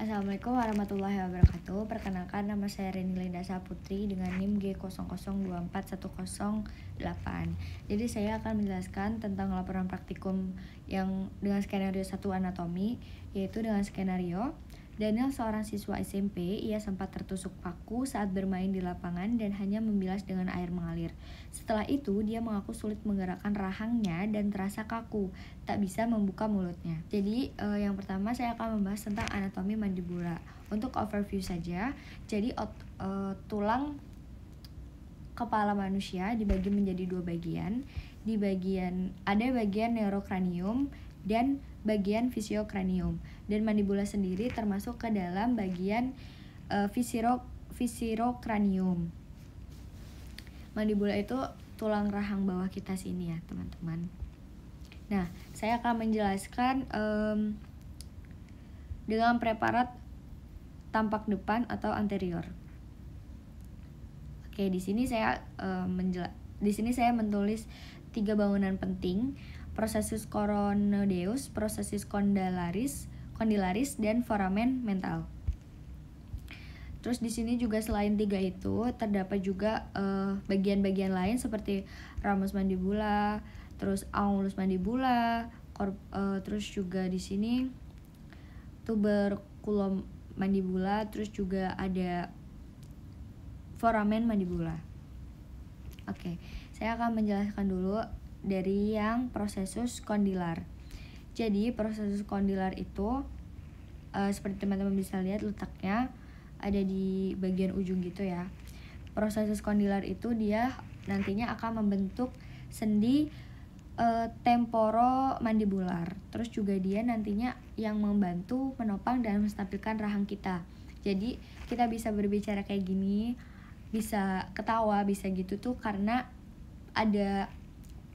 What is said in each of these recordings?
Assalamualaikum warahmatullahi wabarakatuh. Perkenalkan, nama saya Reni Linda Saputri dengan NIM G00241008. Jadi saya akan menjelaskan tentang laporan praktikum yang dengan skenario 1 anatomi, yaitu dengan skenario Daniel, seorang siswa SMP, ia sempat tertusuk paku saat bermain di lapangan dan hanya membilas dengan air mengalir. Setelah itu, dia mengaku sulit menggerakkan rahangnya dan terasa kaku, tak bisa membuka mulutnya. Jadi, yang pertama saya akan membahas tentang anatomi mandibula. Untuk overview saja, jadi tulang kepala manusia dibagi menjadi dua bagian. Ada bagian neurokranium dan bagian fisiokranium, dan mandibula sendiri termasuk ke dalam bagian viscerokranium. Mandibula itu tulang rahang bawah kita sini ya teman-teman. Nah, saya akan menjelaskan dengan preparat tampak depan atau anterior. Oke, di sini saya menulis 3 bangunan penting: processus coronoideus, processus condylaris, dan foramen mental. Terus di sini juga selain 3 itu terdapat juga bagian-bagian lain seperti ramus mandibula, terus angulus mandibula, terus juga di sini tuberculum mandibula, terus juga ada foramen mandibula. Oke, saya akan menjelaskan dulu dari yang processus condylar. Jadi processus condylar itu seperti teman-teman bisa lihat letaknya ada di bagian ujung gitu ya. Processus condylar itu dia nantinya akan membentuk sendi temporomandibular. Terus juga dia nantinya yang membantu menopang dan menstabilkan rahang kita. Jadi kita bisa berbicara kayak gini, bisa ketawa, bisa gitu tuh karena ada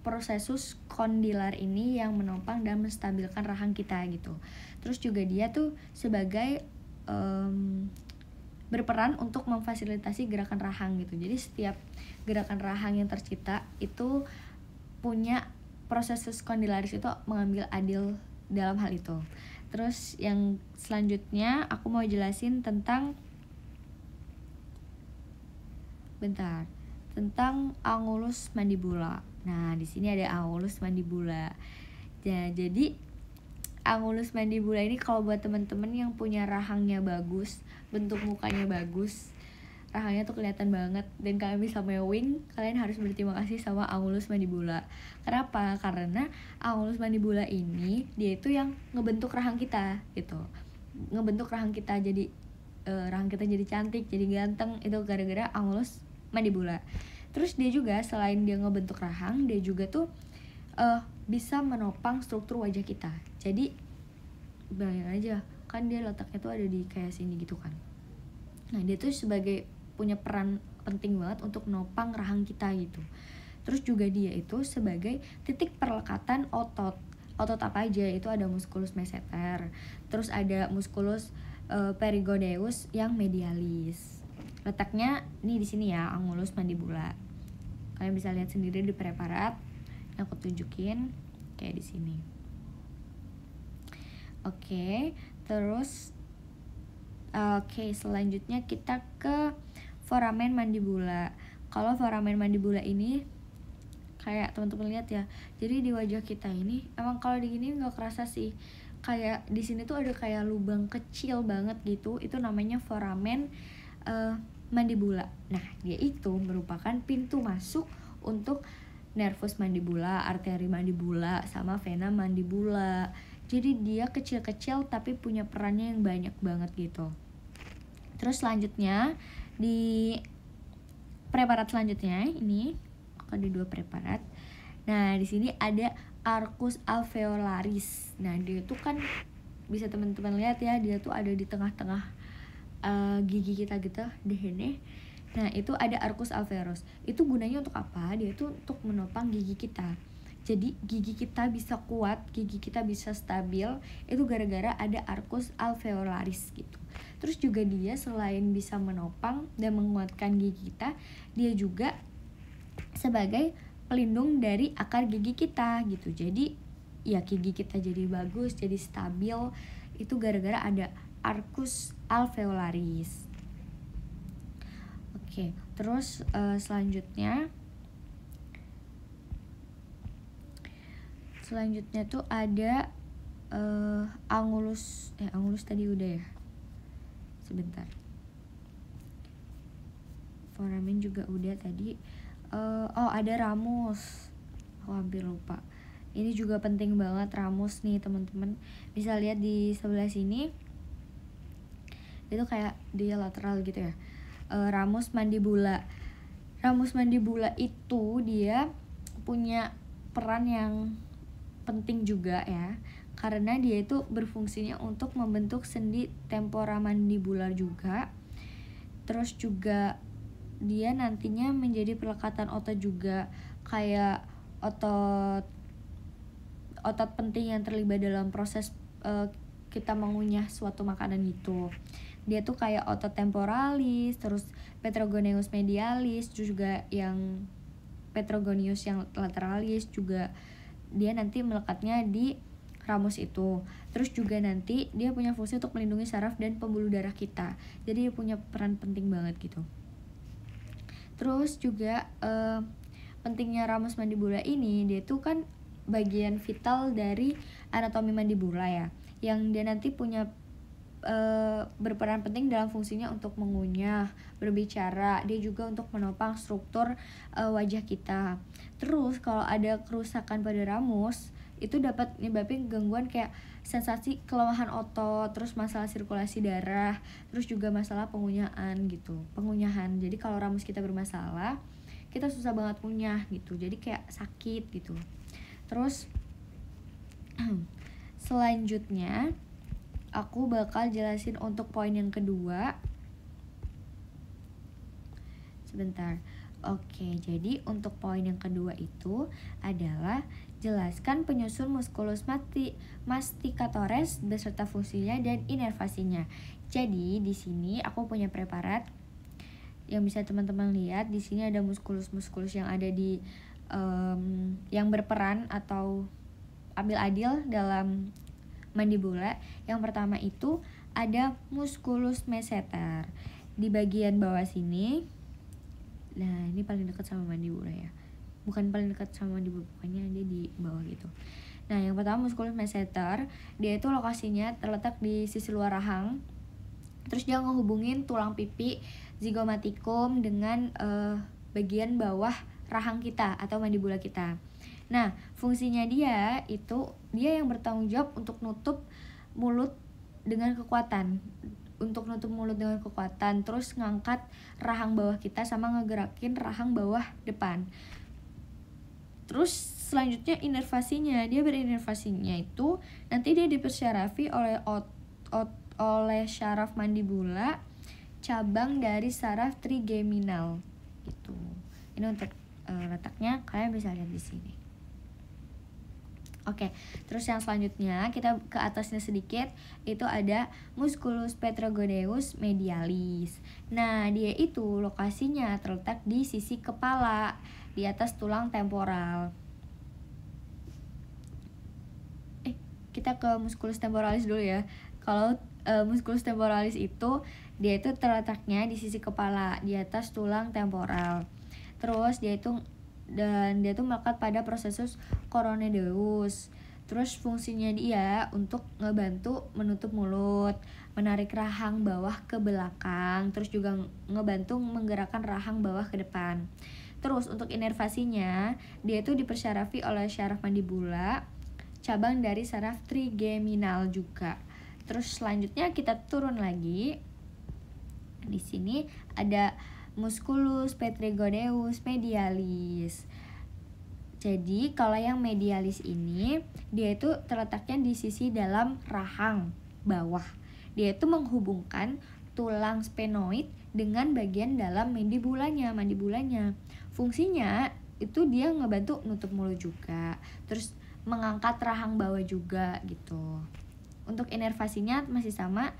processus condylar ini yang menopang dan menstabilkan rahang kita gitu. Terus juga dia tuh sebagai berperan untuk memfasilitasi gerakan rahang gitu. Jadi setiap gerakan rahang yang tercipta itu punya processus condylaris itu mengambil andil dalam hal itu. Terus yang selanjutnya aku mau jelasin tentang angulus mandibula. Nah, di sini ada angulus mandibula. Nah, jadi angulus mandibula ini kalau buat teman-teman yang punya rahangnya bagus, bentuk mukanya bagus, rahangnya tuh kelihatan banget dan kalian bisa mewing, kalian harus berterima kasih sama angulus mandibula. Kenapa? Karena angulus mandibula ini dia itu yang ngebentuk rahang kita gitu. Ngebentuk rahang kita jadi rahang kita jadi cantik, jadi ganteng, itu gara-gara angulus mandibula. Terus dia juga selain dia ngebentuk rahang, dia juga tuh bisa menopang struktur wajah kita. Jadi bayangin aja, kan dia letaknya tuh ada di kayak sini gitu kan. Nah, dia tuh sebagai punya peran penting banget untuk menopang rahang kita gitu. Terus juga dia itu sebagai titik perlekatan otot. Otot apa aja? Itu ada musculus masseter, terus ada musculus perigodeus yang medialis. Letaknya nih di sini ya, angulus mandibula. Kalian bisa lihat sendiri di preparat yang aku tunjukin kayak di sini. Oke, terus selanjutnya kita ke foramen mandibula. Kalau foramen mandibula ini kayak teman-teman lihat ya. Jadi di wajah kita ini emang kalau digini nggak kerasa sih. Kayak di sini tuh ada kayak lubang kecil banget gitu. Itu namanya foramen mandibula. Nah, dia itu merupakan pintu masuk untuk nervus mandibula, arteri mandibula, sama vena mandibula. Jadi dia kecil-kecil tapi punya perannya yang banyak banget gitu. Terus selanjutnya di preparat selanjutnya ini ada 2 preparat. Nah, di sini ada arcus alveolaris. Nah, dia tuh kan bisa teman-teman lihat ya, dia tuh ada di tengah-tengah gigi kita gitu, di sini. Nah, itu ada arcus alveolus. Itu gunanya untuk apa? Dia itu untuk menopang gigi kita. Jadi gigi kita bisa kuat, gigi kita bisa stabil, itu gara-gara ada arcus alveolaris gitu. Terus juga dia selain bisa menopang dan menguatkan gigi kita, dia juga sebagai pelindung dari akar gigi kita gitu. Jadi ya gigi kita jadi bagus, jadi stabil, itu gara-gara ada arcus alveolaris. Oke, terus selanjutnya tuh ada angulus tadi udah ya. Sebentar. Foramen juga udah tadi. Ada ramus. Aku hampir lupa. Ini juga penting banget ramus nih teman-teman. Bisa lihat di sebelah sini. Itu kayak dia lateral gitu ya. Ramus mandibula. Ramus mandibula itu dia punya peran yang penting juga ya, karena dia itu berfungsinya untuk membentuk sendi temporomandibular juga. Terus juga dia nantinya menjadi pelekatan otot juga, kayak otot penting yang terlibat dalam proses kita mengunyah suatu makanan gitu. Dia tuh kayak otot temporalis, terus petrogonius medialis, terus juga yang petrogonius yang lateralis juga dia nanti melekatnya di ramus itu. Terus juga nanti dia punya fungsi untuk melindungi saraf dan pembuluh darah kita. Jadi dia punya peran penting banget gitu. Terus juga pentingnya ramus mandibula ini, dia tuh kan bagian vital dari anatomi mandibula ya, yang dia nanti punya berperan penting dalam fungsinya untuk mengunyah, berbicara. Dia juga untuk menopang struktur wajah kita. Terus kalau ada kerusakan pada ramus, itu dapat menyebabkan gangguan kayak sensasi kelemahan otot, terus masalah sirkulasi darah, terus juga masalah pengunyahan gitu. Jadi kalau ramus kita bermasalah, kita susah banget ngunyah gitu. Jadi kayak sakit gitu. Terus selanjutnya aku bakal jelasin untuk poin yang kedua. Sebentar. Oke, jadi untuk poin yang kedua itu adalah jelaskan penyusun musculus masticatores beserta fungsinya dan inervasinya. Jadi di sini aku punya preparat yang bisa teman-teman lihat. Di sini ada musculus yang ada di yang berperan atau ambil adil dalam mandibula. Yang pertama itu ada musculus masseter di bagian bawah sini. Nah, ini paling dekat sama mandibula ya. Bukan paling dekat sama mandibula, pokoknya dia di bawah gitu. Nah, yang pertama musculus masseter, dia itu lokasinya terletak di sisi luar rahang. Terus dia ngehubungin tulang pipi zygomatikum dengan bagian bawah rahang kita atau mandibula kita. Nah, fungsinya dia yang bertanggung jawab untuk nutup mulut dengan kekuatan. Terus ngangkat rahang bawah kita sama ngegerakin rahang bawah depan. Terus selanjutnya inervasinya, dia berinervasinya itu nanti dia dipersyarafi oleh syaraf mandibula, cabang dari saraf trigeminal gitu. Ini untuk letaknya kalian bisa lihat di sini. Oke, terus yang selanjutnya kita ke atasnya sedikit, itu ada musculus petrogoneus medialis. Nah, dia itu lokasinya terletak di sisi kepala, di atas tulang temporal. Kita ke musculus temporalis dulu ya. Kalau musculus temporalis itu dia itu terletaknya di sisi kepala, di atas tulang temporal. Terus dia tuh melekat pada prosesus coronedeus. Terus fungsinya dia untuk ngebantu menutup mulut, menarik rahang bawah ke belakang, terus juga ngebantu menggerakkan rahang bawah ke depan. Terus untuk inervasinya, dia itu dipersyarafi oleh syaraf mandibula, cabang dari saraf trigeminal juga. Terus selanjutnya kita turun lagi. Di sini ada musculus petrogoneus medialis. Jadi kalau yang medialis ini dia itu terletaknya di sisi dalam rahang bawah. Dia itu menghubungkan tulang sphenoid dengan bagian dalam mandibulanya. Fungsinya itu dia ngebantu nutup mulut juga, terus mengangkat rahang bawah juga gitu. Untuk inervasinya masih sama,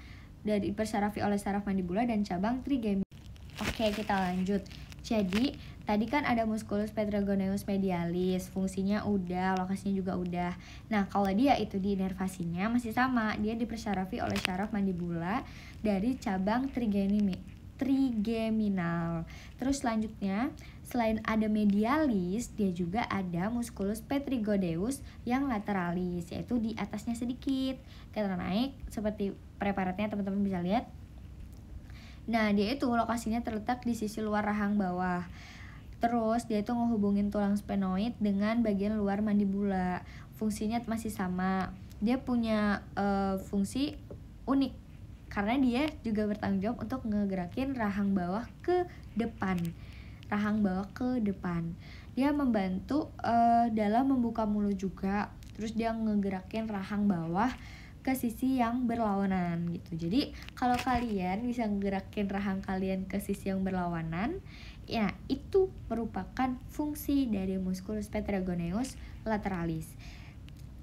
dipersyarafi oleh saraf mandibula dan cabang trigeminal. Oke, kita lanjut. Jadi Tadi kan ada musculus petragoneus medialis, fungsinya udah, lokasinya juga udah. Nah, kalau dia itu di inervasinya masih sama, dia dipersarafi oleh syaraf mandibula dari cabang trigeminal. Terus selanjutnya, selain ada medialis, dia juga ada musculus petrigodeus yang lateralis, yaitu di atasnya sedikit. Kita naik seperti preparatnya teman-teman bisa lihat. Nah, dia itu lokasinya terletak di sisi luar rahang bawah. Terus dia itu ngehubungin tulang sphenoid dengan bagian luar mandibula. Fungsinya masih sama. Dia punya fungsi unik karena dia juga bertanggung jawab untuk ngegerakin rahang bawah ke depan. Rahang bawah ke depan. Dia membantu dalam membuka mulut juga. Terus dia ngegerakin rahang bawah ke sisi yang berlawanan gitu. Jadi kalau kalian bisa ngegerakin rahang kalian ke sisi yang berlawanan, ya itu merupakan fungsi dari musculus petragoneus lateralis.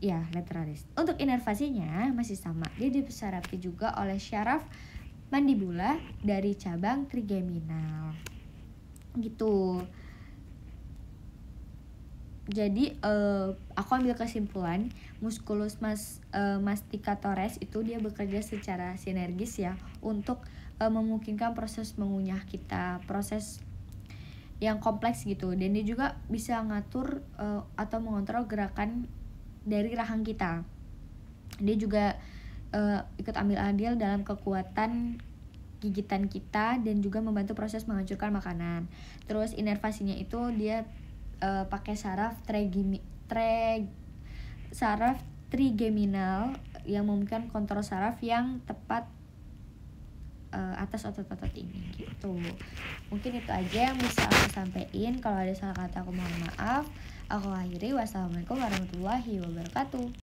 Ya, lateralis. Untuk inervasinya masih sama. Dia dipersarafi juga oleh syaraf mandibula dari cabang trigeminal. Gitu. Jadi aku ambil kesimpulan musculus masticatores itu dia bekerja secara sinergis ya untuk memungkinkan proses mengunyah kita, proses yang kompleks gitu, dan dia juga bisa ngatur atau mengontrol gerakan dari rahang kita. Dia juga ikut ambil andil dalam kekuatan gigitan kita dan juga membantu proses menghancurkan makanan. Terus inervasinya itu dia pakai saraf trigeminal yang memungkinkan kontrol saraf yang tepat atas otot-otot ini gitu. Mungkin itu aja yang bisa aku sampaikan. Kalau ada salah kata aku mohon maaf. Aku akhiri. Wassalamualaikum warahmatullahi wabarakatuh.